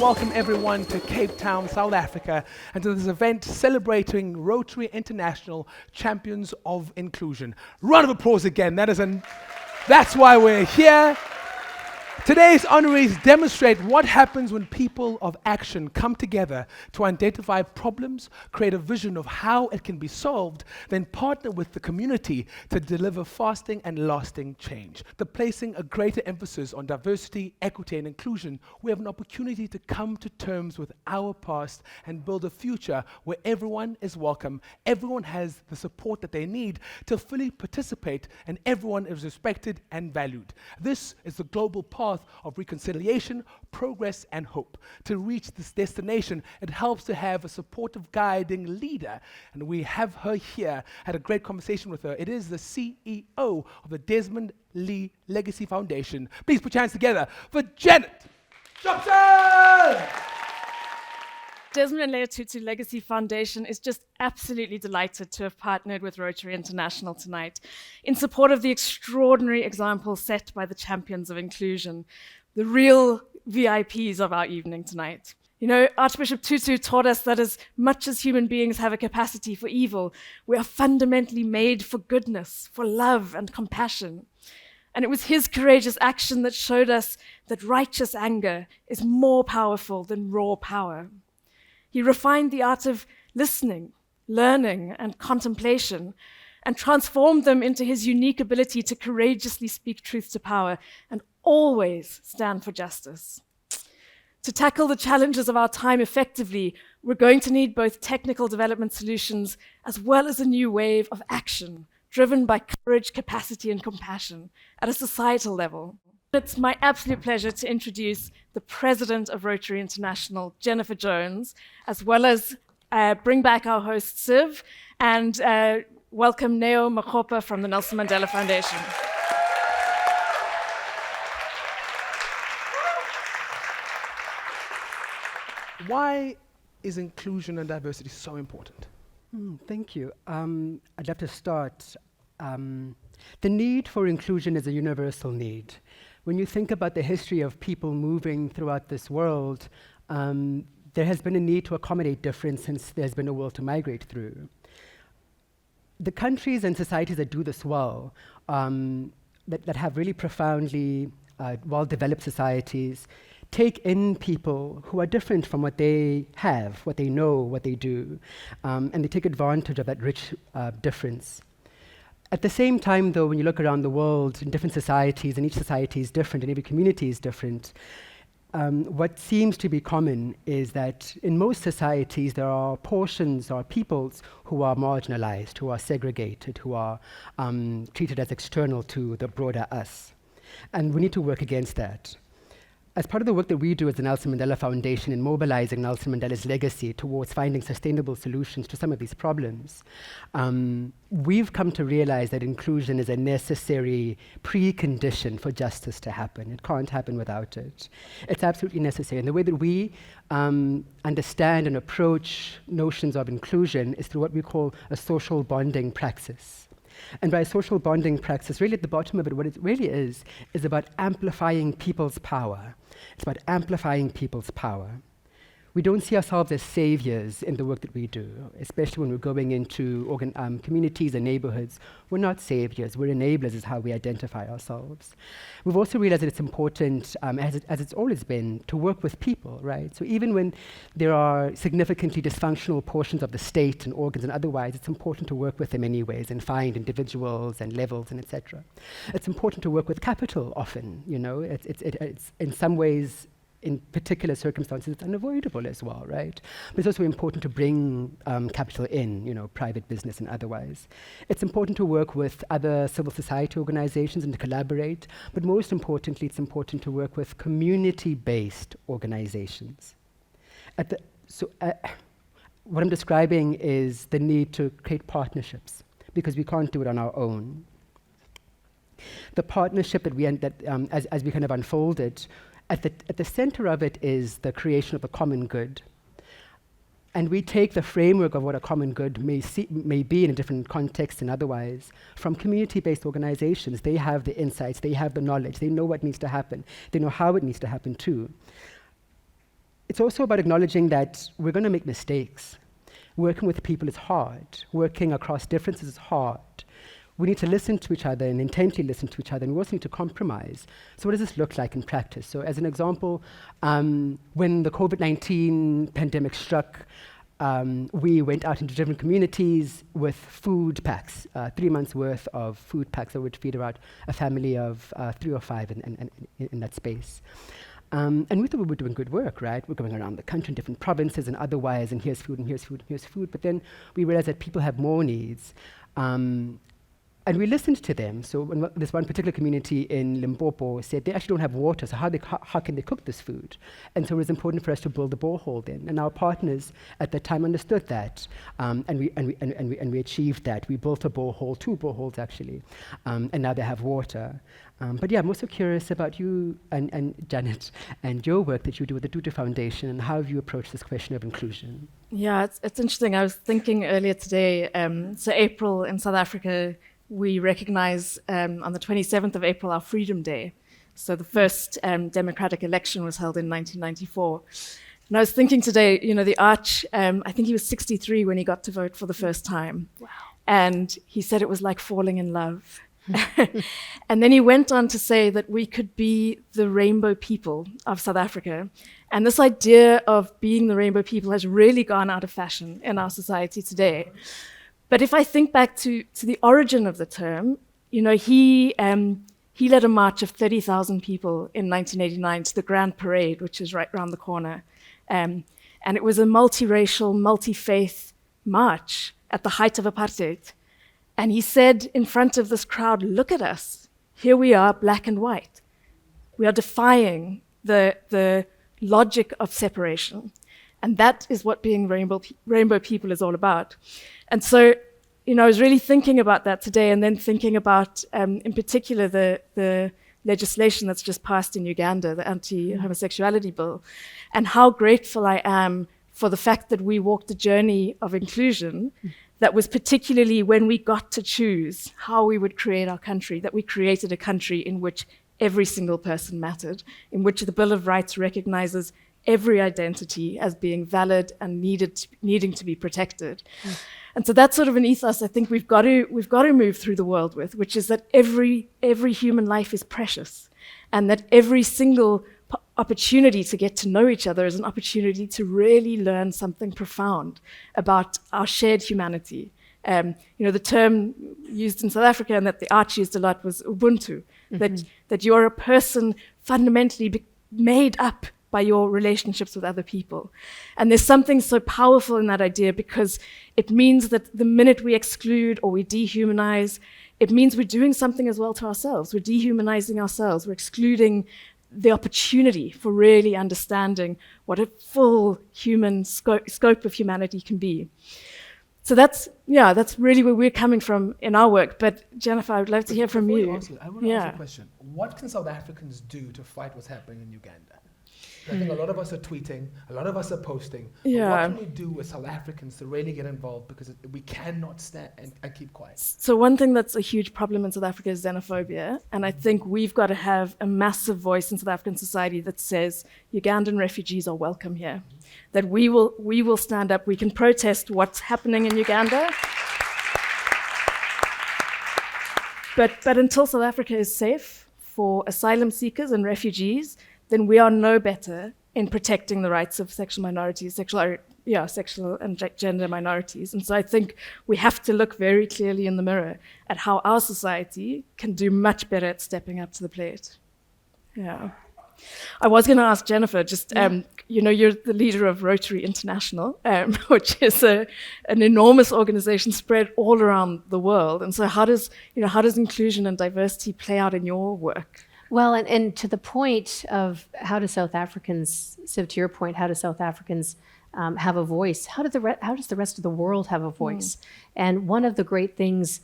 welcome everyone to Cape Town, South Africa, and to this event celebrating Rotary International Champions of Inclusion. Round of applause again. That's why we're here. Today's honorees demonstrate what happens when people of action come together to identify problems, create a vision of how it can be solved, then partner with the community to deliver fasting and lasting change. The placing a greater emphasis on diversity, equity, and inclusion, we have an opportunity to come to terms with our past and build a future where everyone is welcome, everyone has the support that they need to fully participate, and everyone is respected and valued. This is the global path of reconciliation, progress, and hope. To reach this destination, it helps to have a supportive guiding leader, and we have her here. Had a great conversation with her. It is the CEO of the Desmond Lee Legacy Foundation. Please put your hands together for Janet Jobson! Desmond Tutu Legacy Foundation is just absolutely delighted to have partnered with Rotary International tonight in support of the extraordinary example set by the champions of inclusion, the real VIPs of our evening tonight. You know, Archbishop Tutu taught us that as much as human beings have a capacity for evil, we are fundamentally made for goodness, for love and compassion. And it was his courageous action that showed us that righteous anger is more powerful than raw power. He refined the art of listening, learning, and contemplation, and transformed them into his unique ability to courageously speak truth to power and always stand for justice. To tackle the challenges of our time effectively, we're going to need both technical development solutions as well as a new wave of action driven by courage, capacity, and compassion at a societal level. It's my absolute pleasure to introduce the president of Rotary International, Jennifer Jones, as well as bring back our host, Siv, and welcome Neo Makopa from the Nelson Mandela Foundation. Why is inclusion and diversity so important? Thank you. I'd love to start. The need for inclusion is a universal need. When you think about the history of people moving throughout this world, there has been a need to accommodate difference since there's been a world to migrate through. The countries and societies that do this well, that have really profoundly well-developed societies, take in people who are different from what they have, what they know, what they do, and they take advantage of that rich difference. At the same time, though, when you look around the world in different societies, and each society is different, and every community is different, what seems to be common is that in most societies, there are portions or peoples who are marginalized, who are segregated, who are treated as external to the broader us. And we need to work against that. As part of the work that we do as the Nelson Mandela Foundation in mobilizing Nelson Mandela's legacy towards finding sustainable solutions to some of these problems, we've come to realize that inclusion is a necessary precondition for justice to happen. It can't happen without it. It's absolutely necessary. And the way that we understand and approach notions of inclusion is through what we call a social bonding praxis. And by social bonding praxis, really at the bottom of it, what it really is about amplifying people's power. It's about amplifying people's power. We don't see ourselves as saviors in the work that we do, especially when we're going into communities and neighborhoods. We're not saviors, we're enablers is how we identify ourselves. We've also realized that it's important, as it's always been, to work with people, right? So even when there are significantly dysfunctional portions of the state and organs and otherwise, it's important to work with them anyways and find individuals and levels and etc. It's important to work with capital often, you know, it's in some ways, in particular circumstances, it's unavoidable as well, right? But it's also important to bring capital in, you know, private business and otherwise. It's important to work with other civil society organizations and to collaborate, but most importantly, it's important to work with community-based organizations. What I'm describing is the need to create partnerships, because we can't do it on our own. The partnership that as we kind of unfolded, at the center of it is the creation of a common good. And we take the framework of what a common good may be in a different context and otherwise from community-based organizations. They have the insights, they have the knowledge, they know what needs to happen, they know how it needs to happen too. it's also about acknowledging that we're going to make mistakes. Working with people is hard. Working across differences is hard. We need to listen to each other and intently listen to each other, and we also need to compromise. So what does this look like in practice? So as an example, when the COVID-19 pandemic struck, we went out into different communities with food packs, 3 months worth of food packs that would feed about a family of 3 or 5 in that space. And we thought we were doing good work, right? We're going around the country in different provinces and otherwise, and here's food, and here's food, and here's food. But then we realized that people have more needs. And we listened to them. So when this one particular community in Limpopo said they actually don't have water, so how can they cook this food? And so it was important for us to build a borehole then. And our partners at that time understood that, and we achieved that. We built a borehole, 2 boreholes actually, and now they have water. But yeah, I'm also curious about you and Janet and your work that you do with the Tutu Foundation, and how have you approached this question of inclusion? Yeah, it's interesting. I was thinking earlier today, so April in South Africa, we recognize on the 27th of April our Freedom Day. So the first democratic election was held in 1994. And I was thinking today, the Arch, I think he was 63 when he got to vote for the first time. Wow. And he said it was like falling in love. And then he went on to say that we could be the rainbow people of South Africa. And this idea of being the rainbow people has really gone out of fashion in our society today. But if I think back to the origin of the term, he led a march of 30,000 people in 1989 to the Grand Parade, which is right around the corner. And it was a multiracial, multi-faith march at the height of apartheid. And he said in front of this crowd, look at us. Here we are, black and white. We are defying the logic of separation. And that is what being rainbow people is all about. And so, I was really thinking about that today, and then thinking about, in particular, the legislation that's just passed in Uganda, the anti-homosexuality bill, and how grateful I am for the fact that we walked a journey of inclusion that was particularly when we got to choose how we would create our country, that we created a country in which every single person mattered, in which the Bill of Rights recognizes every identity as being valid and needing to be protected. And so that's sort of an ethos I think we've got to move through the world with, which is that every human life is precious, and that every single opportunity to get to know each other is an opportunity to really learn something profound about our shared humanity. The term used in South Africa and that the Arch used a lot was Ubuntu, that you're a person fundamentally made up by your relationships with other people. And there's something so powerful in that idea, because it means that the minute we exclude or we dehumanize, it means we're doing something as well to ourselves. We're dehumanizing ourselves. We're excluding the opportunity for really understanding what a full human scope of humanity can be. So that's really where we're coming from in our work. But Jennifer, I would love to hear from you. I want to ask a question. What can South Africans do to fight what's happening in Uganda? I think a lot of us are tweeting, a lot of us are posting. Yeah. What can we do as South Africans to really get involved? Because we cannot stand and keep quiet. So one thing that's a huge problem in South Africa is xenophobia. And I think we've got to have a massive voice in South African society that says Ugandan refugees are welcome here. That we will stand up, we can protest what's happening in Uganda. But until South Africa is safe for asylum seekers and refugees, then we are no better in protecting the rights of sexual minorities, sexual and gender minorities. And so I think we have to look very clearly in the mirror at how our society can do much better at stepping up to the plate. Yeah. I was going to ask Jennifer, you're the leader of Rotary International, which is an enormous organization spread all around the world. And so how does inclusion and diversity play out in your work? Well, and to the point of how do South Africans, so to your point, how do South Africans have a voice? How does the rest of the world have a voice? And one of the great things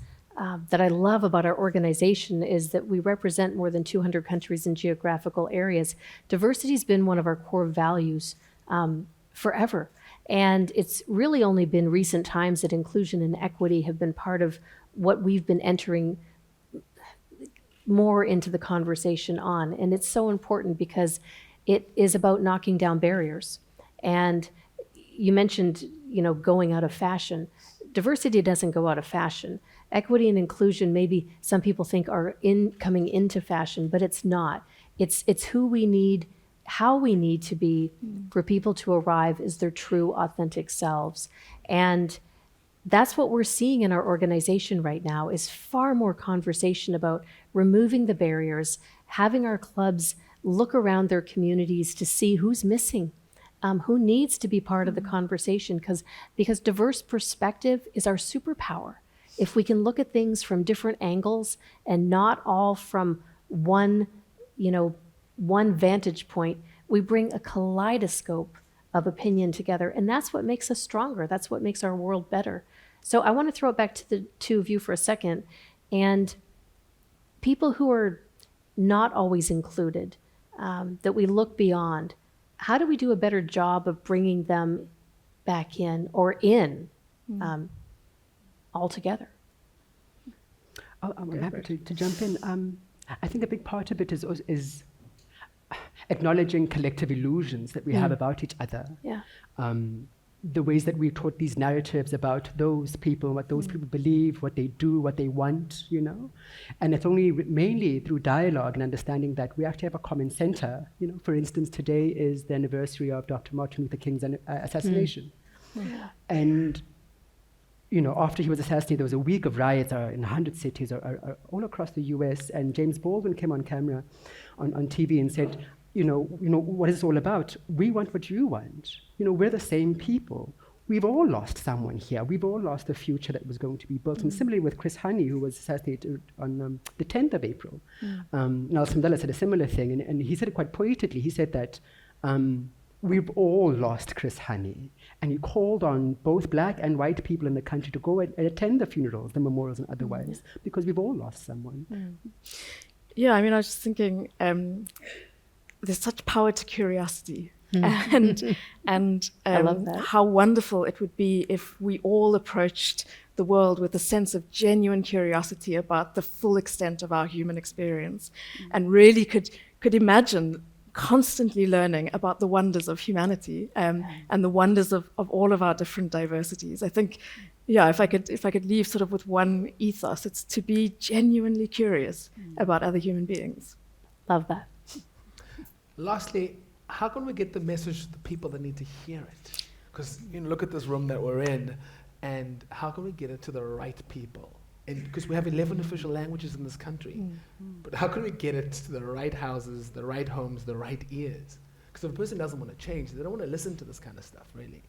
that I love about our organization is that we represent more than 200 countries and geographical areas. Diversity has been one of our core values forever. And it's really only been recent times that inclusion and equity have been part of what we've been entering more into the conversation on. And it's so important because it is about knocking down barriers. And you mentioned, going out of fashion. Diversity doesn't go out of fashion. Equity and inclusion, maybe some people think are coming into fashion, but it's not. It's who we need, how we need to be for people to arrive as their true, authentic selves. And that's what we're seeing in our organization right now is far more conversation about removing the barriers, having our clubs look around their communities to see who's missing, who needs to be part of the conversation, because diverse perspective is our superpower. If we can look at things from different angles and not all from one vantage point, we bring a kaleidoscope of opinion together, and that's what makes us stronger. That's what makes our world better. So I want to throw it back to the two of you for a second, and people who are not always included, that we look beyond, how do we do a better job of bringing them back in or in altogether? I'm happy to jump in. I think a big part of it is acknowledging collective illusions that we have about each other. Yeah. The ways that we're taught these narratives about those people, what those people believe, what they do, what they want, And it's only mainly through dialogue and understanding that we actually have a common center. For instance, today is the anniversary of Dr. Martin Luther King's assassination. And, after he was assassinated, there was a week of riots in 100 cities all across the US, and James Baldwin came on camera on TV and said, what is this all about? We want what you want. We're the same people. We've all lost someone here. We've all lost a future that was going to be built. And similarly with Chris Hani, who was assassinated on the 10th of April. Nelson Mandela said a similar thing, and he said it quite poetically. He said that we've all lost Chris Hani. And he called on both black and white people in the country to go and attend the funerals, the memorials and otherwise, because we've all lost someone. Yeah, I was just thinking, there's such power to curiosity. And I love that. how wonderful it would be if we all approached the world with a sense of genuine curiosity about the full extent of our human experience, and really could imagine constantly learning about the wonders of humanity, and the wonders of all of our different diversities. I think, if I could leave sort of with one ethos, it's to be genuinely curious about other human beings. Love that. Lastly, how can we get the message to the people that need to hear it? Because look at this room that we're in, and how can we get it to the right people? And because we have 11 official languages in this country, but how can we get it to the right houses, the right homes, the right ears? Because if a person doesn't want to change, they don't want to listen to this kind of stuff, really.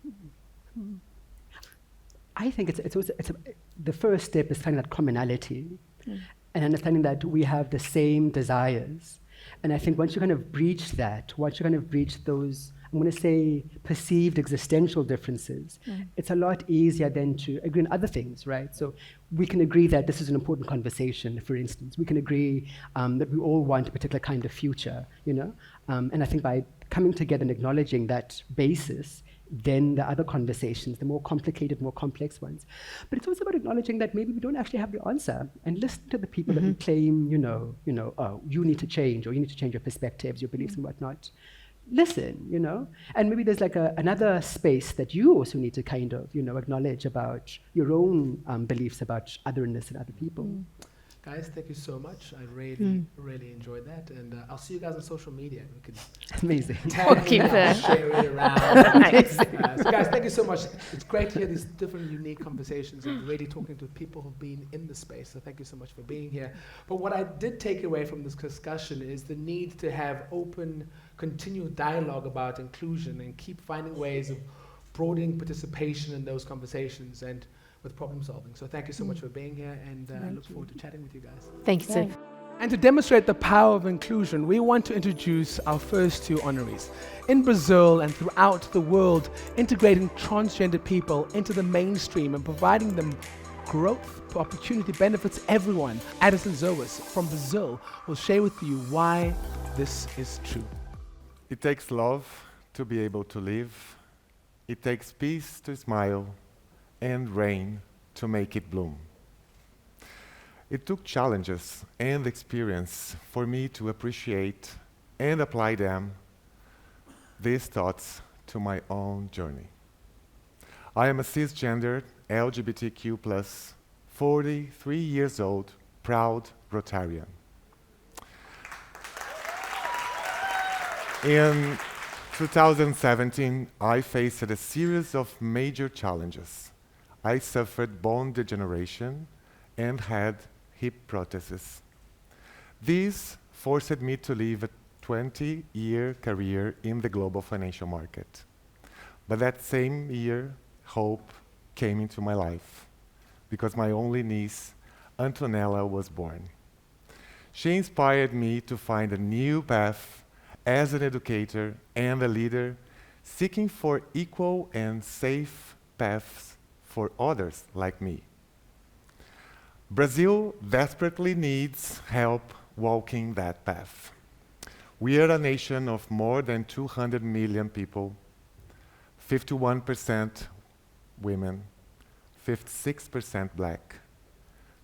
I think the first step is finding that commonality and understanding that we have the same desires. And I think once you kind of breach that, once you kind of breach those, I'm going to say, perceived existential differences, it's a lot easier then to agree on other things, right? So we can agree that this is an important conversation, for instance. We can agree that we all want a particular kind of future, And I think by coming together and acknowledging that basis, then the other conversations, the more complicated, more complex ones. But it's also about acknowledging that maybe we don't actually have the answer, and listen to the people that we claim, oh, you need to change, or you need to change your perspectives, your beliefs and whatnot. Listen, and maybe there's like another space that you also need to kind of, acknowledge about your own beliefs about otherness and other people. Guys, thank you so much. I really, really enjoyed that. And I'll see you guys on social media. We can Amazing. tag keep it, it. share it around. So guys, thank you so much. It's great to hear these different unique conversations and really talking to people who've been in the space. So thank you so much for being here. But what I did take away from this discussion is the need to have open, continued dialogue about inclusion and keep finding ways of broadening participation in those conversations and with problem solving. So thank you so much for being here, and I look forward to chatting with you guys. Thank you, Sid. And to demonstrate the power of inclusion, we want to introduce our first two honorees. In Brazil and throughout the world, integrating transgender people into the mainstream and providing them growth opportunity benefits everyone. Addison Zoas from Brazil will share with you why this is true. It takes love to be able to live. It takes peace to smile and rain to make it bloom. It took challenges and experience for me to appreciate and apply them, these thoughts, to my own journey. I am a cisgendered LGBTQ plus 43 years old, proud Rotarian. In 2017, I faced a series of major challenges. I suffered bone degeneration and had hip prostheses. These forced me to leave a 20-year career in the global financial market. But that same year, hope came into my life because my only niece, Antonella, was born. She inspired me to find a new path as an educator and a leader, seeking for equal and safe paths for others like me. Brazil desperately needs help walking that path. We are a nation of more than 200 million people, 51% women, 56% black,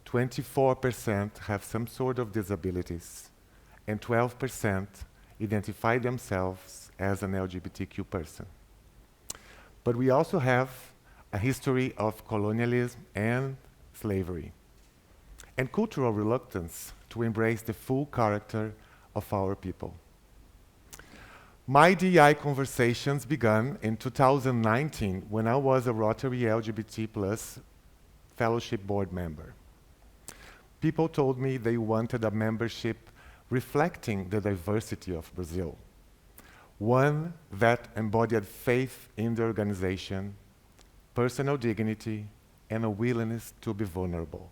24% have some sort of disabilities, and 12% identify themselves as an LGBTQ person. But we also have a history of colonialism and slavery, and cultural reluctance to embrace the full character of our people. My DEI conversations began in 2019 when I was a Rotary LGBT+ Fellowship Board member. People told me they wanted a membership reflecting the diversity of Brazil, one that embodied faith in the organization, personal dignity, and a willingness to be vulnerable.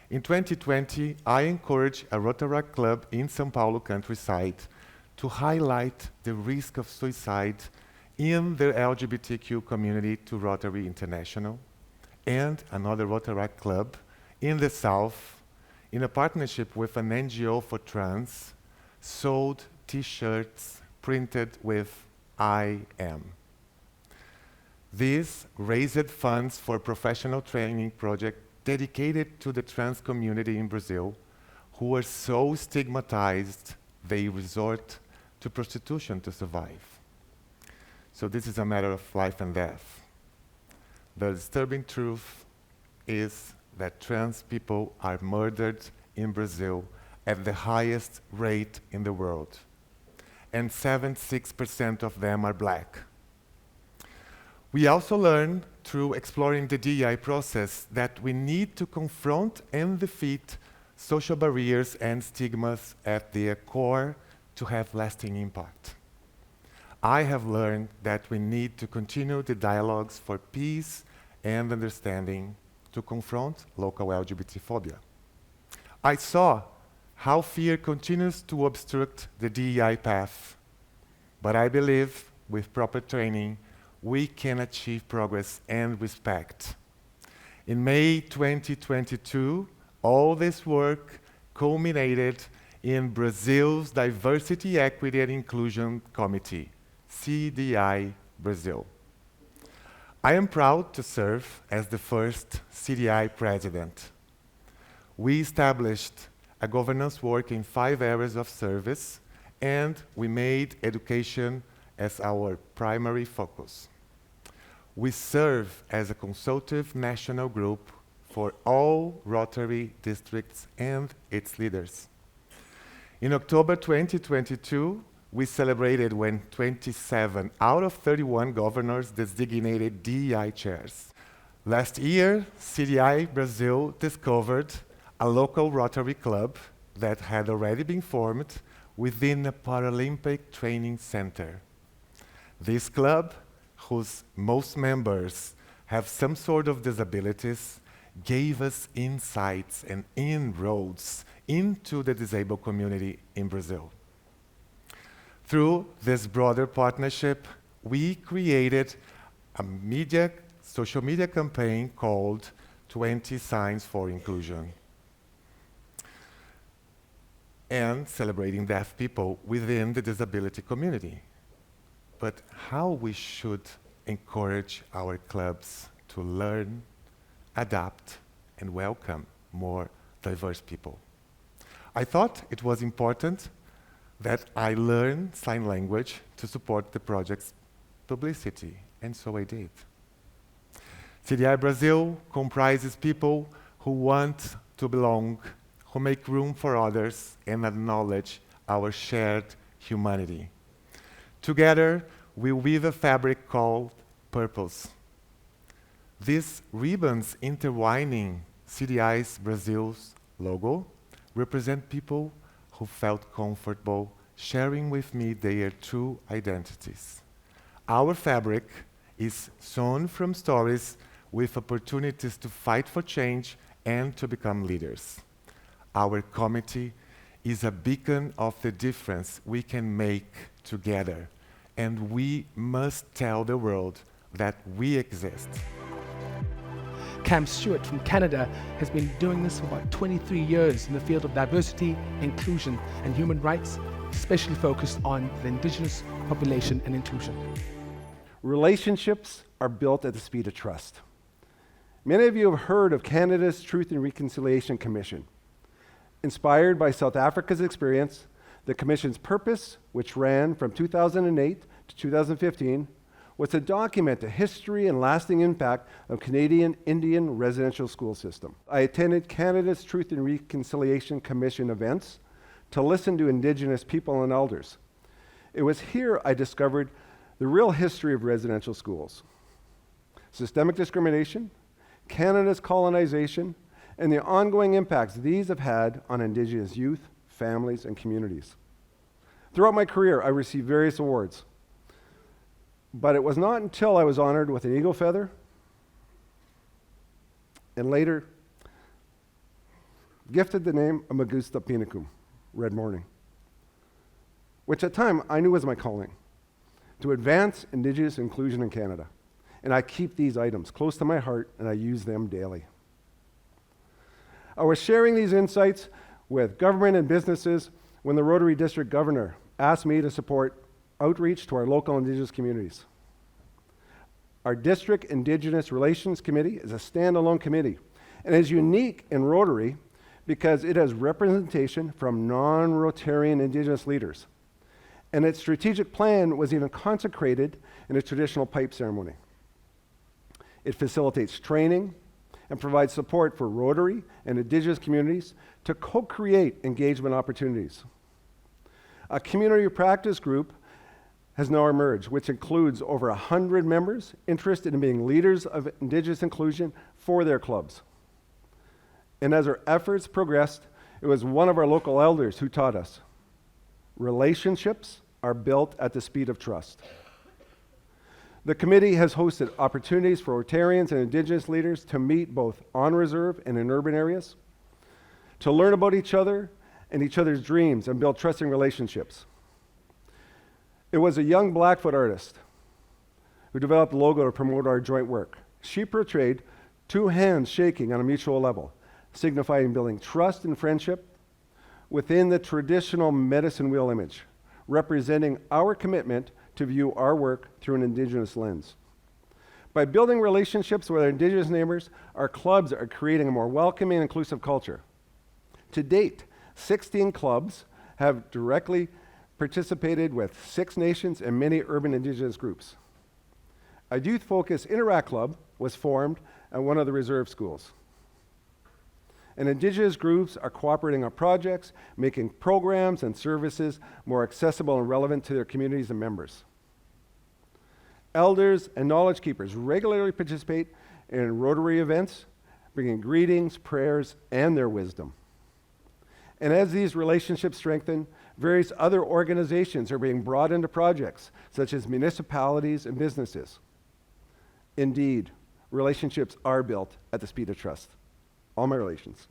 In 2020, I encouraged a Rotaract club in São Paulo countryside to highlight the risk of suicide in the LGBTQ community to Rotary International and another Rotaract club in the South, in a partnership with an NGO for trans, sold T-shirts printed with I am. These raised funds for a professional training project dedicated to the trans community in Brazil, who are so stigmatized they resort to prostitution to survive. So this is a matter of life and death. The disturbing truth is that trans people are murdered in Brazil at the highest rate in the world, and 76% of them are black. We also learn through exploring the DEI process that we need to confront and defeat social barriers and stigmas at their core to have lasting impact. I have learned that we need to continue the dialogues for peace and understanding to confront local LGBT phobia. I saw how fear continues to obstruct the DEI path, but I believe with proper training, we can achieve progress and respect. In May 2022, all this work culminated in Brazil's Diversity, Equity and Inclusion Committee, CDI Brazil. I am proud to serve as the first CDI president. We established a governance work in 5 areas of service, and we made education as our primary focus. We serve as a consultative national group for all Rotary districts and its leaders. In October 2022, we celebrated when 27 out of 31 governors designated DEI chairs. Last year, CDI Brazil discovered a local Rotary club that had already been formed within a Paralympic training center. This club, whose most members have some sort of disabilities, gave us insights and inroads into the disabled community in Brazil. Through this broader partnership, we created a social media campaign called 20 Signs for Inclusion, and celebrating deaf people within the disability community. But how we should encourage our clubs to learn, adapt, and welcome more diverse people. I thought it was important that I learn sign language to support the projects publicity, and so I did. CDI Brazil comprises people who want to belong, who make room for others, and acknowledge our shared humanity. Together, we weave a fabric called purpose. These ribbons intertwining CDI Brazil's logo represent people who felt comfortable sharing with me their true identities. Our fabric is sewn from stories with opportunities to fight for change and to become leaders. Our committee is a beacon of the difference we can make together, and we must tell the world that we exist. Cam Stewart from Canada has been doing this for about 23 years in the field of diversity, inclusion, and human rights, especially focused on the Indigenous population and inclusion. Relationships are built at the speed of trust. Many of you have heard of Canada's Truth and Reconciliation Commission. Inspired by South Africa's experience, the Commission's purpose, which ran from 2008 to 2015, was to document the history and lasting impact of Canadian Indian residential school system. I attended Canada's Truth and Reconciliation Commission events to listen to Indigenous people and elders. It was here I discovered the real history of residential schools: systemic discrimination, Canada's colonization, and the ongoing impacts these have had on Indigenous youth, families, and communities. Throughout my career, I received various awards, but it was not until I was honored with an Eagle Feather and later gifted the name of Magusta Pinicum, Red Morning, which at the time I knew was my calling, to advance Indigenous inclusion in Canada. And I keep these items close to my heart, and I use them daily. I was sharing these insights with government and businesses when the Rotary District Governor asked me to support outreach to our local Indigenous communities. Our District Indigenous Relations Committee is a standalone committee and is unique in Rotary because it has representation from non-Rotarian Indigenous leaders. And its strategic plan was even consecrated in a traditional pipe ceremony. It facilitates training and provides support for Rotary and Indigenous communities to co-create engagement opportunities. A community practice group has now emerged, which includes over 100 members interested in being leaders of Indigenous inclusion for their clubs. And as our efforts progressed, it was one of our local elders who taught us, relationships are built at the speed of trust. The committee has hosted opportunities for Rotarians and Indigenous leaders to meet both on reserve and in urban areas, to learn about each other and each other's dreams and build trusting relationships. It was a young Blackfoot artist who developed a logo to promote our joint work. She portrayed two hands shaking on a mutual level, signifying building trust and friendship within the traditional medicine wheel image, representing our commitment to view our work through an Indigenous lens. By building relationships with our Indigenous neighbors, our clubs are creating a more welcoming and inclusive culture. To date, 16 clubs have directly participated with 6 nations and many urban Indigenous groups. A youth-focused Interact Club was formed at one of the reserve schools. And Indigenous groups are cooperating on projects, making programs and services more accessible and relevant to their communities and members. Elders and knowledge keepers regularly participate in Rotary events, bringing greetings, prayers, and their wisdom. And as these relationships strengthen, various other organizations are being brought into projects, such as municipalities and businesses. Indeed, relationships are built at the speed of trust. All my relations.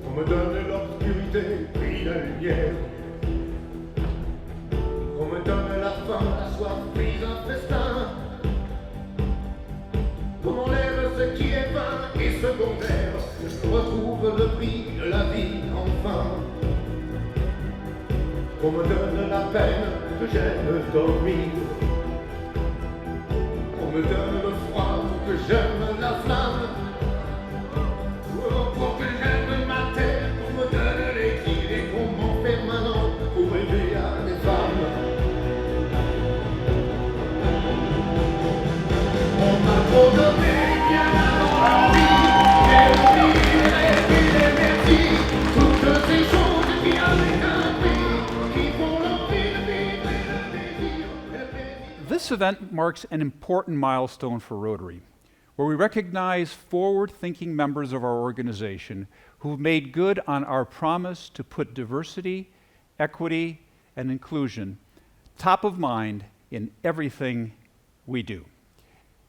On me donne l'obscurité, puis la lumière. On me donne la faim, la soif, puis un festin. Qu'on enlève ce qui est vain et secondaire. Je retrouve le prix de la vie, enfin. On me donne la peine que j'aime dormir. On me This event marks an important milestone for Rotary, where we recognize forward-thinking members of our organization who've made good on our promise to put diversity, equity, and inclusion top of mind in everything we do.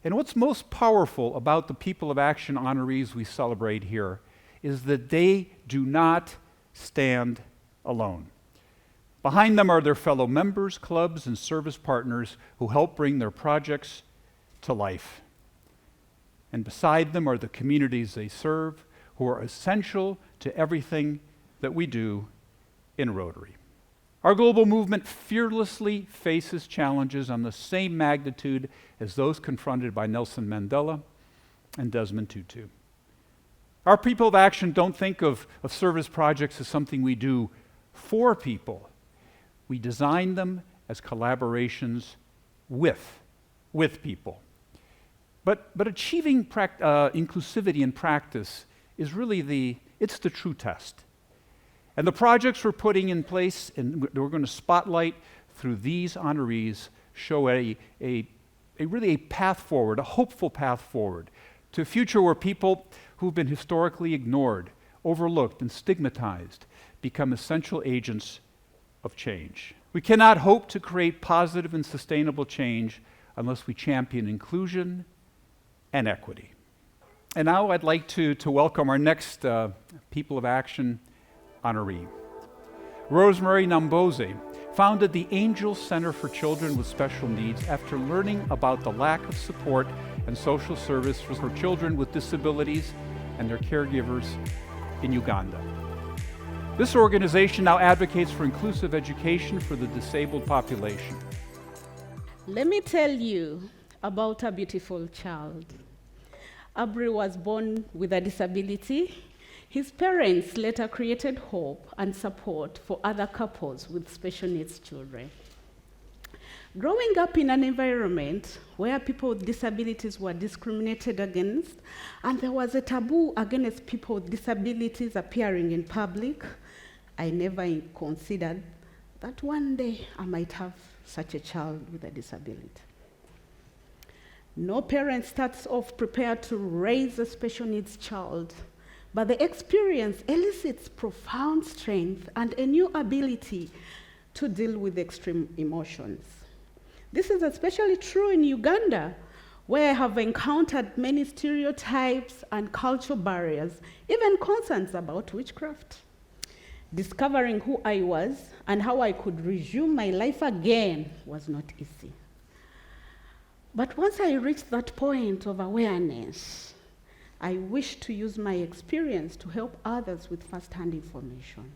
And what's most powerful about the People of Action honorees we celebrate here is that they do not stand alone. Behind them are their fellow members, clubs, and service partners who help bring their projects to life. And beside them are the communities they serve, who are essential to everything that we do in Rotary. Our global movement fearlessly faces challenges on the same magnitude as those confronted by Nelson Mandela and Desmond Tutu. Our People of Action don't think of service projects as something we do for people. We design them as collaborations with people. But achieving inclusivity in practice is really it's the true test. And the projects we're putting in place and we're going to spotlight through these honorees show a really a path forward, a hopeful path forward to a future where people who've been historically ignored, overlooked, and stigmatized become essential agents of change. We cannot hope to create positive and sustainable change unless we champion inclusion and equity. And now I'd like to welcome our next People of Action honoree. Rosemary Namboze founded the Angel Center for Children with Special Needs after learning about the lack of support and social service for children with disabilities and their caregivers in Uganda. This organization now advocates for inclusive education for the disabled population. Let me tell you about a beautiful child. Abri was born with a disability. His parents later created hope and support for other couples with special needs children. Growing up in an environment where people with disabilities were discriminated against, and there was a taboo against people with disabilities appearing in public, I never considered that one day I might have such a child with a disability. No parent starts off prepared to raise a special needs child, but the experience elicits profound strength and a new ability to deal with extreme emotions. This is especially true in Uganda, where I have encountered many stereotypes and cultural barriers, even concerns about witchcraft. Discovering who I was and how I could resume my life again was not easy. But once I reached that point of awareness, I wish to use my experience to help others with first-hand information.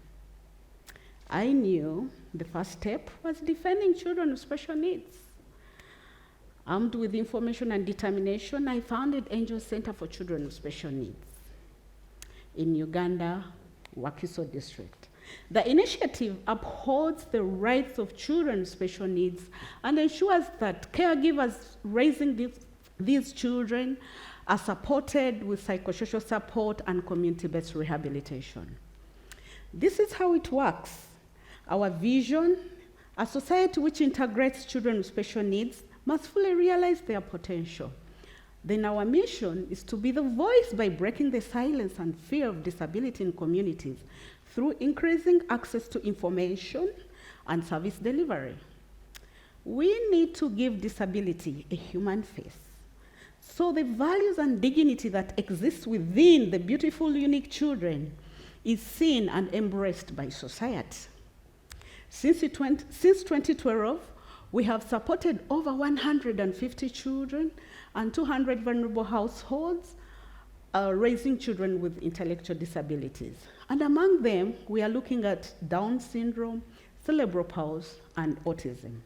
I knew the first step was defending children with special needs. Armed with information and determination, I founded Angel Center for Children with Special Needs in Uganda, Wakiso District. The initiative upholds the rights of children with special needs and ensures that caregivers raising these children are supported with psychosocial support and community-based rehabilitation. This is how it works. Our vision, a society which integrates children with special needs, must fully realize their potential. Then our mission is to be the voice by breaking the silence and fear of disability in communities through increasing access to information and service delivery. We need to give disability a human face, so the values and dignity that exists within the beautiful, unique children is seen and embraced by society. Since 2012, we have supported over 150 children and 200 vulnerable households raising children with intellectual disabilities. And among them, we are looking at Down syndrome, cerebral palsy, and autism.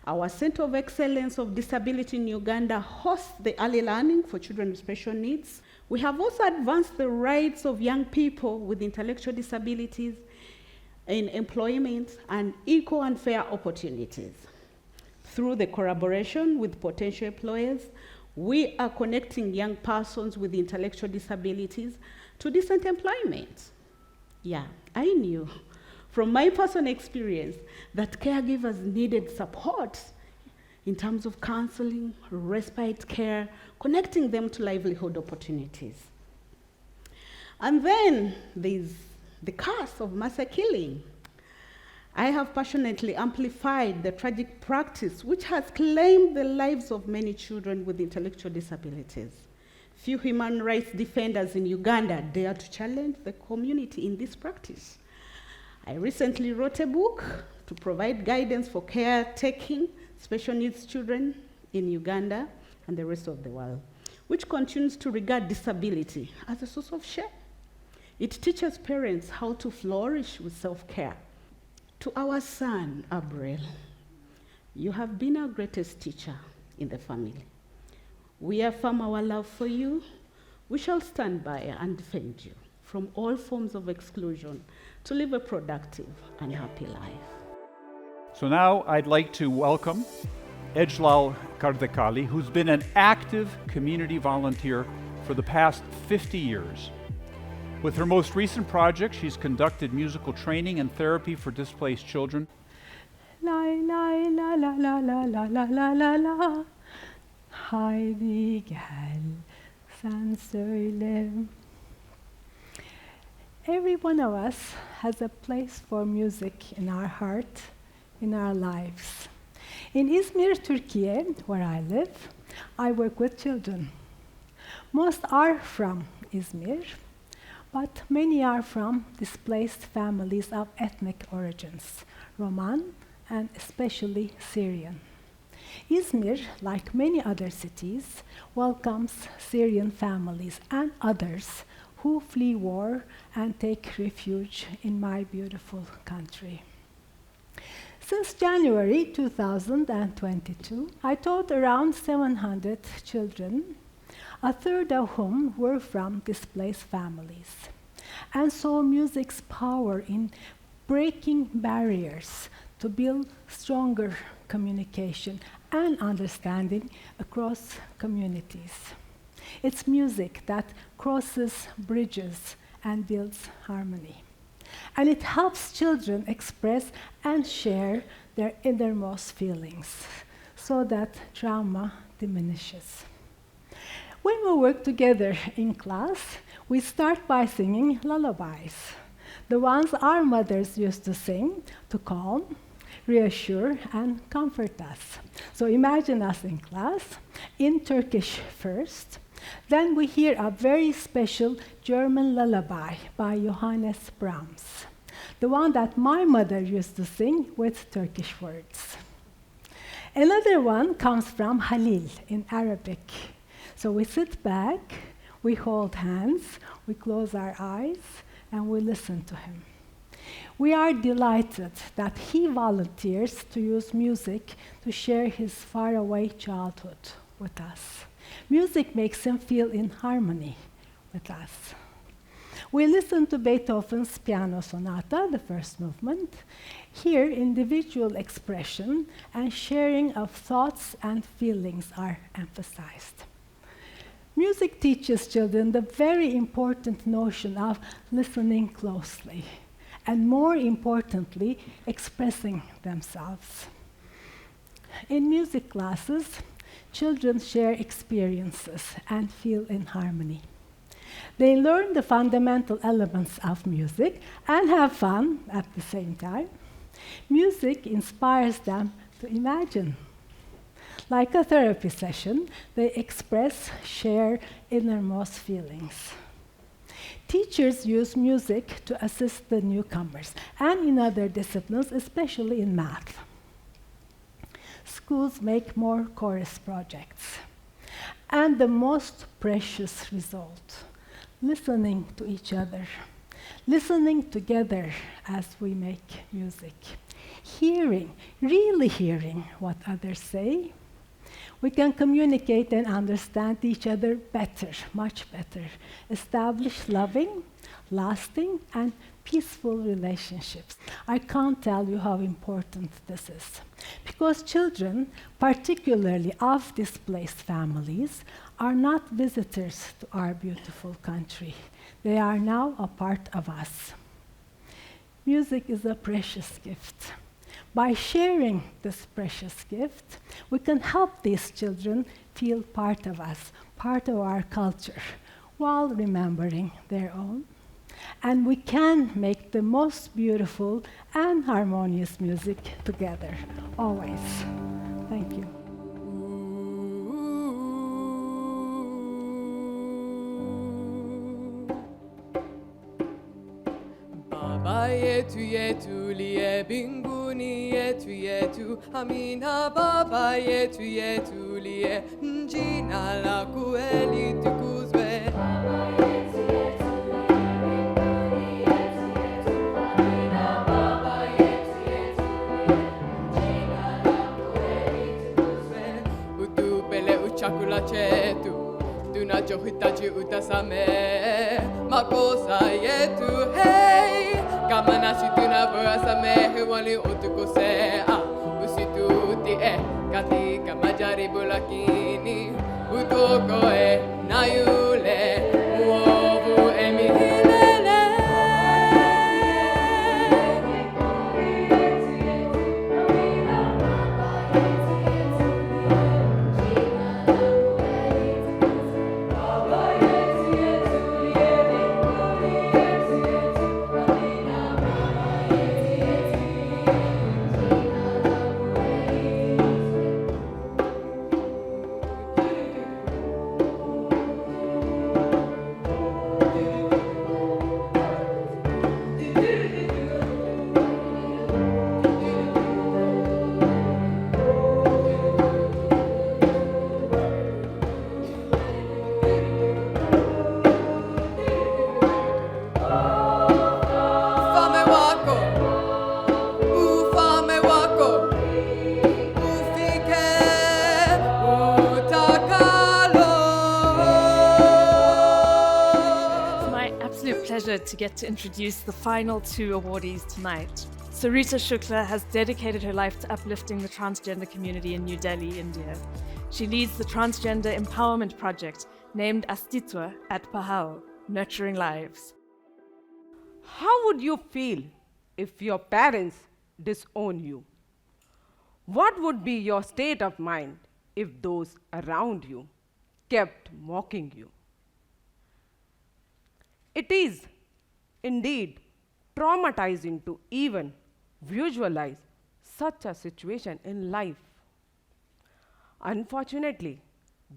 Our Center of Excellence of Disability in Uganda hosts the early learning for children with special needs. We have also advanced the rights of young people with intellectual disabilities in employment and equal and fair opportunities. Through the collaboration with potential employers, we are connecting young persons with intellectual disabilities to decent employment. Yeah, I knew from my personal experience that caregivers needed support in terms of counseling, respite care, connecting them to livelihood opportunities. And then there's the curse of mass killing. I have passionately amplified the tragic practice which has claimed the lives of many children with intellectual disabilities. Few human rights defenders in Uganda dare to challenge the community in this practice. I recently wrote a book to provide guidance for caretaking special needs children in Uganda and the rest of the world, which continues to regard disability as a source of shame. It teaches parents how to flourish with self-care. To our son, Abril, you have been our greatest teacher in the family. We affirm our love for you. We shall stand by and defend you from all forms of exclusion to live a productive and happy life. So now I'd like to welcome Ejlal Kardekali, who's been an active community volunteer for the past 50 years. With her most recent project, she's conducted musical training and therapy for displaced children. La la la la la la la la la la la. Haydi gel sen söyle. Every one of us has a place for music in our heart, in our lives. In Izmir, Turkey, where I live, I work with children. Most are from Izmir, but many are from displaced families of ethnic origins, Roman and especially Syrian. Izmir, like many other cities, welcomes Syrian families and others who flee war and take refuge in my beautiful country. Since January 2022, I taught around 700 children, a third of whom were from displaced families, and saw music's power in breaking barriers to build stronger communication and understanding across communities. It's music that crosses bridges and builds harmony. And it helps children express and share their innermost feelings so that trauma diminishes. When we work together in class, we start by singing lullabies, the ones our mothers used to sing to calm, reassure, and comfort us. So imagine us in class, in Turkish first. Then we hear a very special German lullaby by Johannes Brahms, the one that my mother used to sing with Turkish words. Another one comes from Halil in Arabic. So we sit back, we hold hands, we close our eyes, and we listen to him. We are delighted that he volunteers to use music to share his faraway childhood with us. Music makes him feel in harmony with us. We listen to Beethoven's Piano Sonata, the first movement. Here, individual expression and sharing of thoughts and feelings are emphasized. Music teaches children the very important notion of listening closely, and more importantly, expressing themselves. In music classes, children share experiences and feel in harmony. They learn the fundamental elements of music and have fun at the same time. Music inspires them to imagine. Like a therapy session, they express, share innermost feelings. Teachers use music to assist the newcomers and in other disciplines, especially in math. Schools make more chorus projects. And the most precious result, listening to each other, listening together as we make music, hearing, really hearing what others say. We can communicate and understand each other better, much better, establish loving, lasting, and peaceful relationships. I can't tell you how important this is. Because children, particularly of displaced families, are not visitors to our beautiful country. They are now a part of us. Music is a precious gift. By sharing this precious gift, we can help these children feel part of us, part of our culture, while remembering their own. And we can make the most beautiful and harmonious music together, always. Thank you. Baba yetu yetu liye mbinguni yetu yetu, amina. Baba yetu yetu liye, jina lako litukuzwe. Chakula chetu tunachohitaji utasame makosa yetu, hey, kama nasi tunavyowasamehe waliotukosea. Usitutie katika majaribu, lakini utuokoe na yule mwovu milele. To get to introduce the final two awardees tonight. Sarita Shukla has dedicated her life to uplifting the transgender community in New Delhi, India. She leads the transgender empowerment project named Astitwa at Pahal, Nurturing Lives. How would you feel if your parents disown you? What would be your state of mind if those around you kept mocking you? It is indeed traumatizing to even visualize such a situation in life. Unfortunately,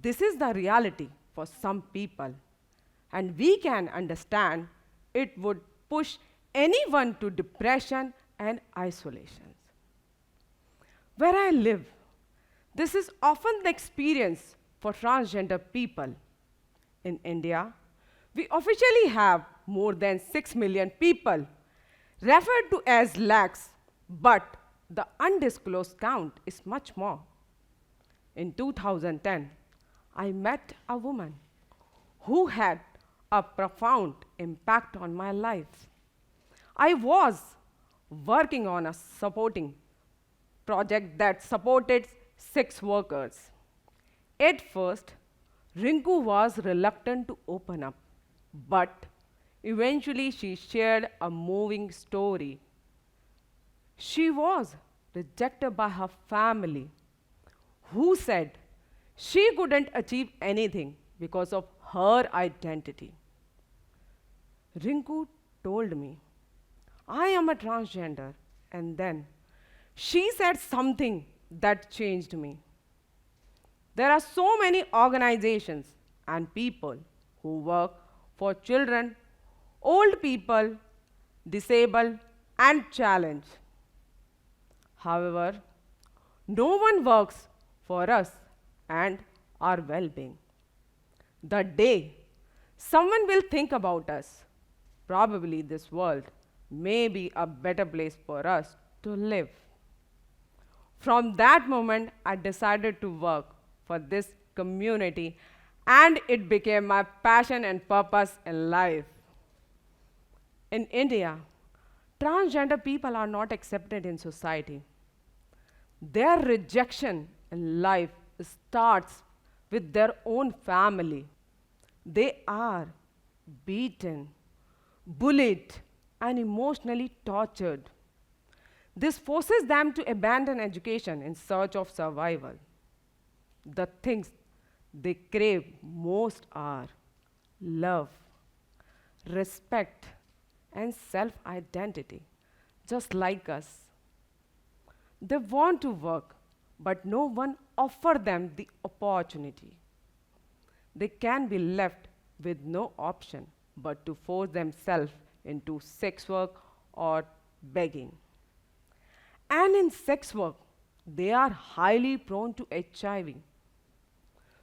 this is the reality for some people, and we can understand it would push anyone to depression and isolation. Where I live, this is often the experience for transgender people. In India, we officially have more than 6 million people, referred to as lakhs, but the undisclosed count is much more. In 2010, I met a woman who had a profound impact on my life. I was working on a supporting project that supported 6 workers. At first, Rinku was reluctant to open up, but eventually she shared a moving story. She was rejected by her family, who said she couldn't achieve anything because of her identity. Rinku told me, I am a transgender, and then she said something that changed me. There are so many organizations and people who work for children, old people, disabled, and challenged. However, no one works for us and our well-being. The day someone will think about us, probably this world may be a better place for us to live. From that moment, I decided to work for this community, and it became my passion and purpose in life. In India, transgender people are not accepted in society. Their rejection in life starts with their own family. They are beaten, bullied, and emotionally tortured. This forces them to abandon education in search of survival. The things they crave most are love, respect, and self-identity, just like us. They want to work, but no one offers them the opportunity. They can be left with no option but to force themselves into sex work or begging. And in sex work, they are highly prone to HIV.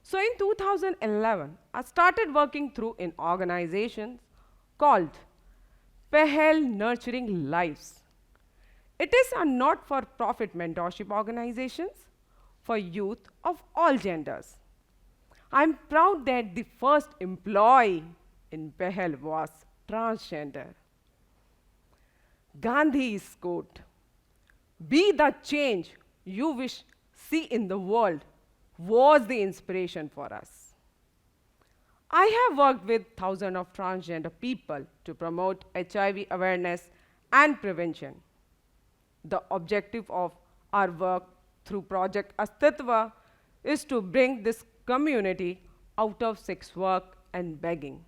So in 2011, I started working through an organization called Pehel Nurturing Lives. It is a not-for-profit mentorship organization for youth of all genders. I'm proud that the first employee in Pehel was transgender. Gandhi's quote, "Be the change you wish see in the world," was the inspiration for us. I have worked with thousands of transgender people to promote HIV awareness and prevention. The objective of our work through Project Astitva is to bring this community out of sex work and begging.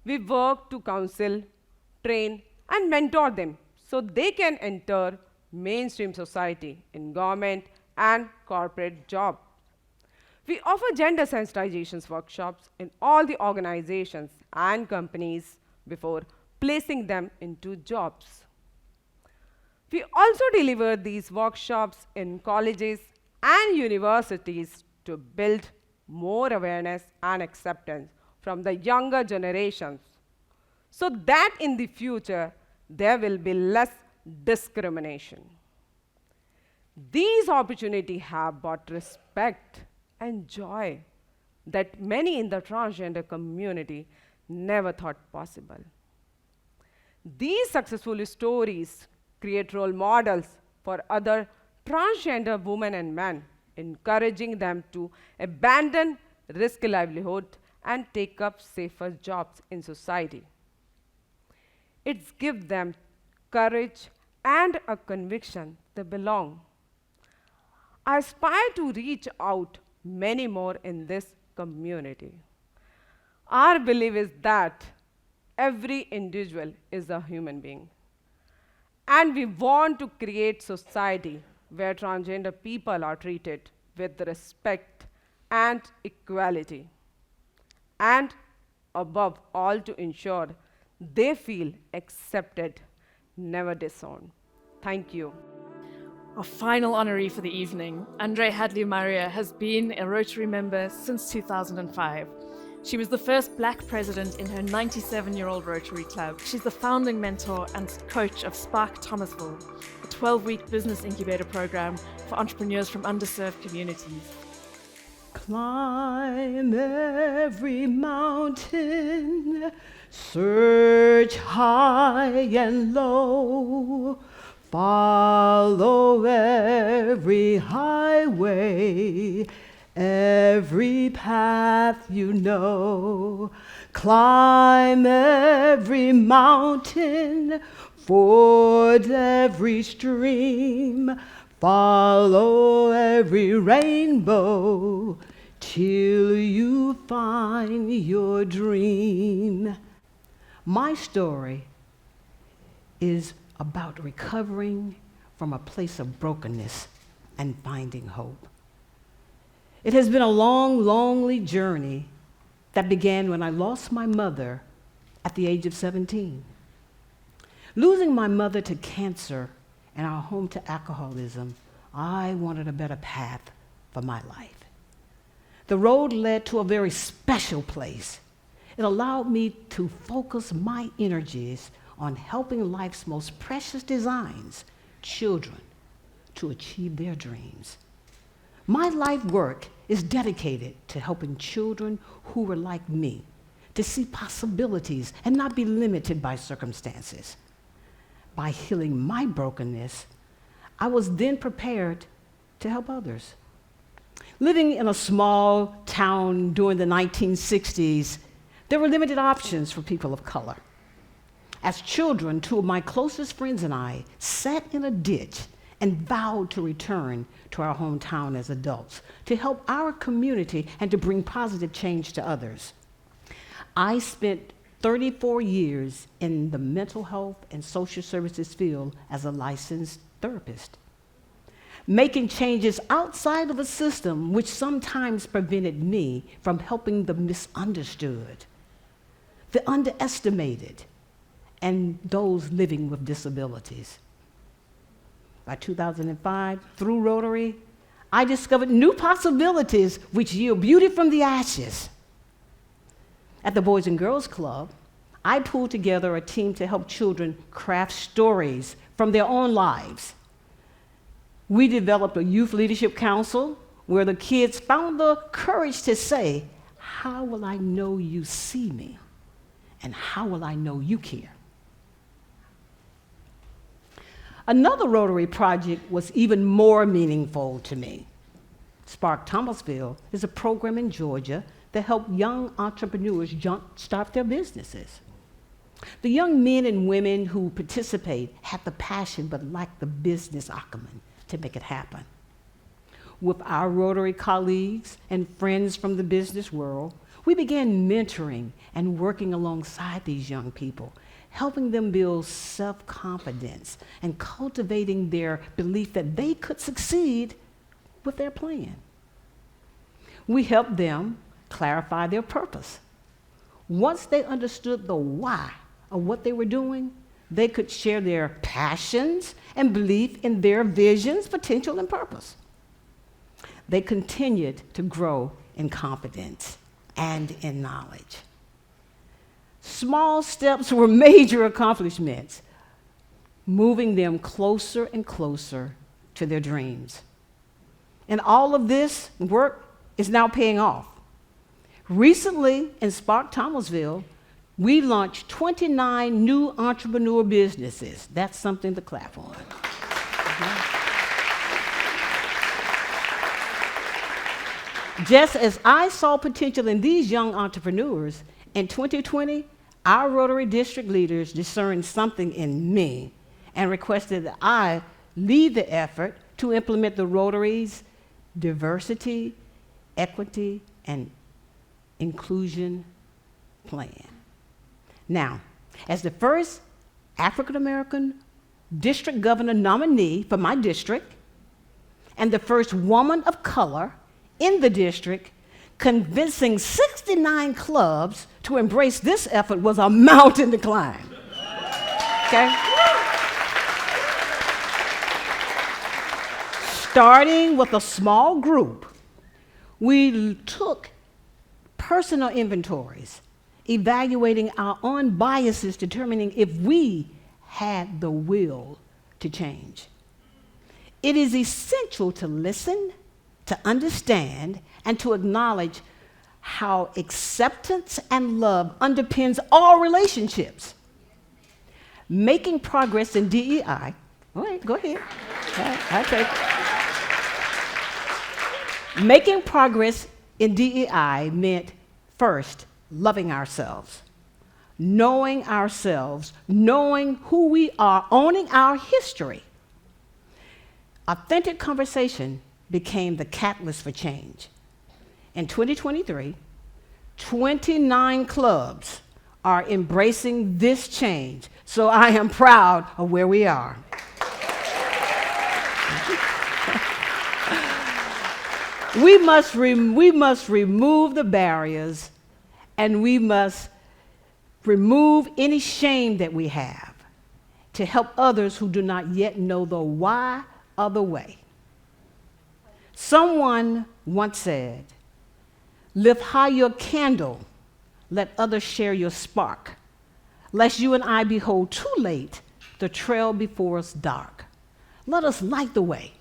We work to counsel, train, and mentor them so they can enter mainstream society in government and corporate jobs. We offer gender sensitizations workshops in all the organizations and companies before placing them into jobs. We also deliver these workshops in colleges and universities to build more awareness and acceptance from the younger generations, so that in the future there will be less discrimination. These opportunities have brought respect and joy that many in the transgender community never thought possible. These successful stories create role models for other transgender women and men, encouraging them to abandon risky livelihood and take up safer jobs in society. It gives them courage and a conviction they belong. I aspire to reach out many more in this community. Our belief is that every individual is a human being. And we want to create society where transgender people are treated with respect and equality. And above all, to ensure they feel accepted, never disowned. Thank you. Our final honoree for the evening, Andre Hadley Maria, has been a Rotary member since 2005. She was the first Black president in her 97-year-old Rotary Club. She's the founding mentor and coach of Spark Thomasville, a 12-week business incubator program for entrepreneurs from underserved communities. Climb every mountain, search high and low, follow every highway, every path you know. Climb every mountain, ford every stream, follow every rainbow, till you find your dream. My story is about recovering from a place of brokenness and finding hope. It has been a long, lonely journey that began when I lost my mother at the age of 17. Losing my mother to cancer and our home to alcoholism, I wanted a better path for my life. The road led to a very special place. It allowed me to focus my energies on helping life's most precious designs, children, to achieve their dreams. My life work is dedicated to helping children who were like me to see possibilities and not be limited by circumstances. By healing my brokenness, I was then prepared to help others. Living in a small town during the 1960s, there were limited options for people of color. As children, two of my closest friends and I sat in a ditch and vowed to return to our hometown as adults to help our community and to bring positive change to others. I spent 34 years in the mental health and social services field as a licensed therapist, making changes outside of a system which sometimes prevented me from helping the misunderstood, the underestimated, and those living with disabilities. By 2005, through Rotary, I discovered new possibilities which yield beauty from the ashes. At the Boys and Girls Club, I pulled together a team to help children craft stories from their own lives. We developed a youth leadership council where the kids found the courage to say, "How will I know you see me? And how will I know you care?" Another Rotary project was even more meaningful to me. Spark Thomasville is a program in Georgia that helps young entrepreneurs jumpstart their businesses. The young men and women who participate have the passion but lack the business acumen to make it happen. With our Rotary colleagues and friends from the business world, we began mentoring and working alongside these young people, helping them build self-confidence and cultivating their belief that they could succeed with their plan. We helped them clarify their purpose. Once they understood the why of what they were doing, they could share their passions and belief in their visions, potential, and purpose. They continued to grow in confidence and in knowledge. Small steps were major accomplishments, moving them closer and closer to their dreams. And all of this work is now paying off. Recently, in Spark Thomasville, we launched 29 new entrepreneur businesses. That's something to clap on. Just as I saw potential in these young entrepreneurs, in 2020, our Rotary District leaders discerned something in me and requested that I lead the effort to implement the Rotary's diversity, equity, and inclusion plan. Now, as the first African American district governor nominee for my district and the first woman of color in the district, convincing 69 clubs to embrace this effort was a mountain to climb. Okay? Starting with a small group, we took personal inventories, evaluating our own biases, determining if we had the will to change. It is essential to listen, to understand, and to acknowledge how acceptance and love underpins all relationships. Making progress in DEI, all right, go ahead. I'll take it. Making progress in DEI meant first, loving ourselves, knowing who we are, owning our history. Authentic conversation became the catalyst for change. In 2023, 29 clubs are embracing this change, so I am proud of where we are. We must remove the barriers, and we must remove any shame that we have to help others who do not yet know the why of the way. Someone once said, "Lift high your candle, let others share your spark, lest you and I behold too late the trail before us dark." Let us light the way,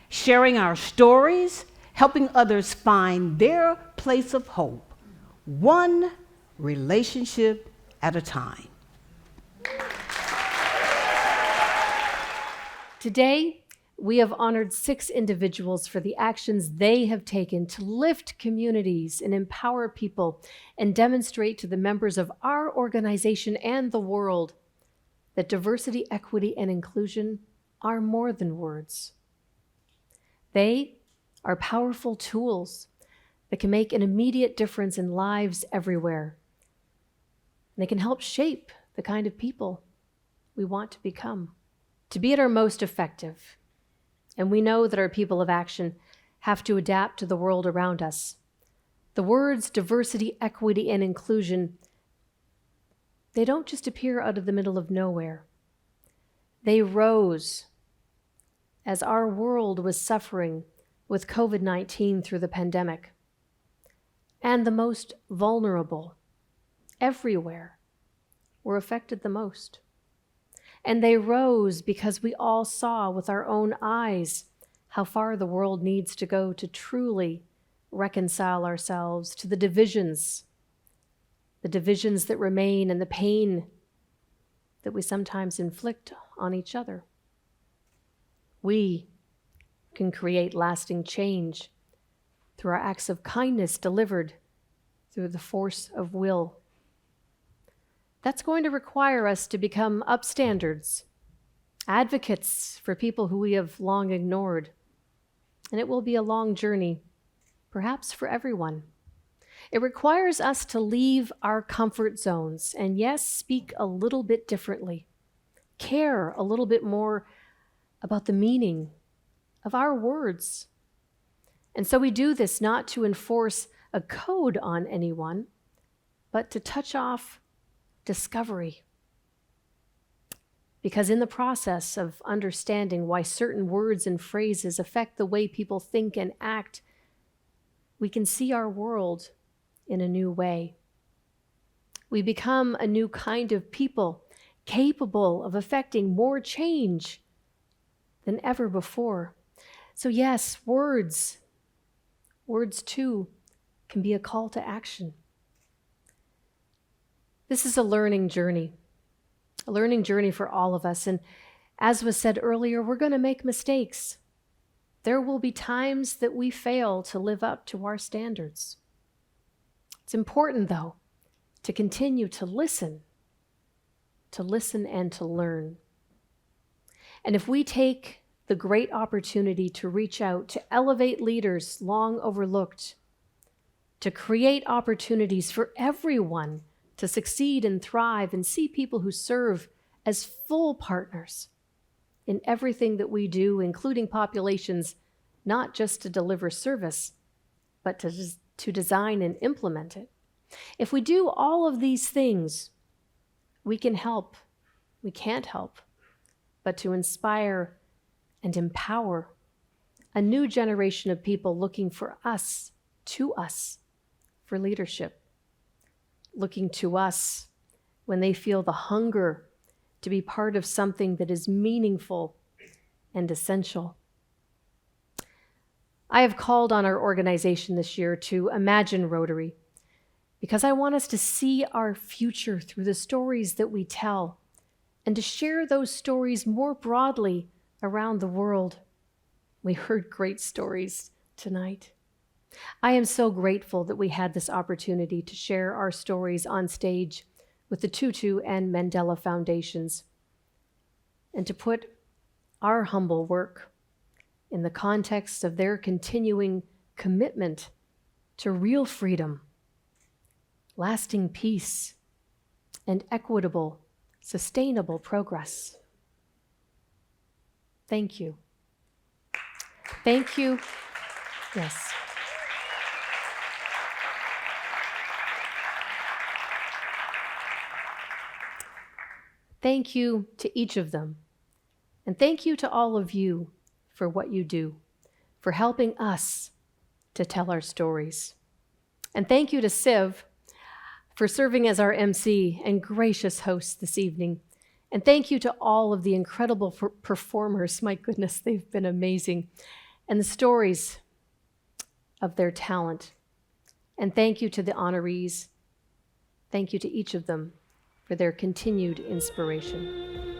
sharing our stories, helping others find their place of hope, one relationship at a time. Today, we have honored 6 individuals for the actions they have taken to lift communities and empower people and demonstrate to the members of our organization and the world that diversity, equity, and inclusion are more than words. They are powerful tools that can make an immediate difference in lives everywhere. And they can help shape the kind of people we want to become, to be at our most effective. And we know that our people of action have to adapt to the world around us. The words diversity, equity, and inclusion, they don't just appear out of the middle of nowhere. They rose as our world was suffering with COVID-19 through the pandemic. And the most vulnerable, everywhere, were affected the most. And they rose because we all saw with our own eyes how far the world needs to go to truly reconcile ourselves to the divisions that remain and the pain that we sometimes inflict on each other. We can create lasting change through our acts of kindness delivered through the force of will. That's going to require us to become upstanders, advocates for people who we have long ignored. And it will be a long journey, perhaps for everyone. It requires us to leave our comfort zones and, yes, speak a little bit differently, care a little bit more about the meaning of our words. And so we do this not to enforce a code on anyone, but to touch off discovery. Because in the process of understanding why certain words and phrases affect the way people think and act, we can see our world in a new way. We become a new kind of people, capable of affecting more change than ever before. So yes, words too can be a call to action. This is a learning journey for all of us. And as was said earlier, we're going to make mistakes. There will be times that we fail to live up to our standards. It's important, though, to continue to listen and to learn. And if we take the great opportunity to reach out, to elevate leaders long overlooked, to create opportunities for everyone to succeed and thrive and see people who serve as full partners in everything that we do, including populations, not just to deliver service, but to design and implement it. If we do all of these things, we can't help but to inspire and empower a new generation of people looking for us, to us, for leadership, looking to us when they feel the hunger to be part of something that is meaningful and essential. I have called on our organization this year to imagine Rotary because I want us to see our future through the stories that we tell and to share those stories more broadly around the world. We heard great stories tonight. I am so grateful that we had this opportunity to share our stories on stage with the Tutu and Mandela Foundations and to put our humble work in the context of their continuing commitment to real freedom, lasting peace, and equitable, sustainable progress. Thank you. Thank you. Yes. Thank you to each of them. And thank you to all of you for what you do, for helping us to tell our stories. And thank you to Siv for serving as our MC and gracious host this evening. And thank you to all of the incredible performers. My goodness, they've been amazing. And the stories of their talent. And thank you to the honorees. Thank you to each of them for their continued inspiration.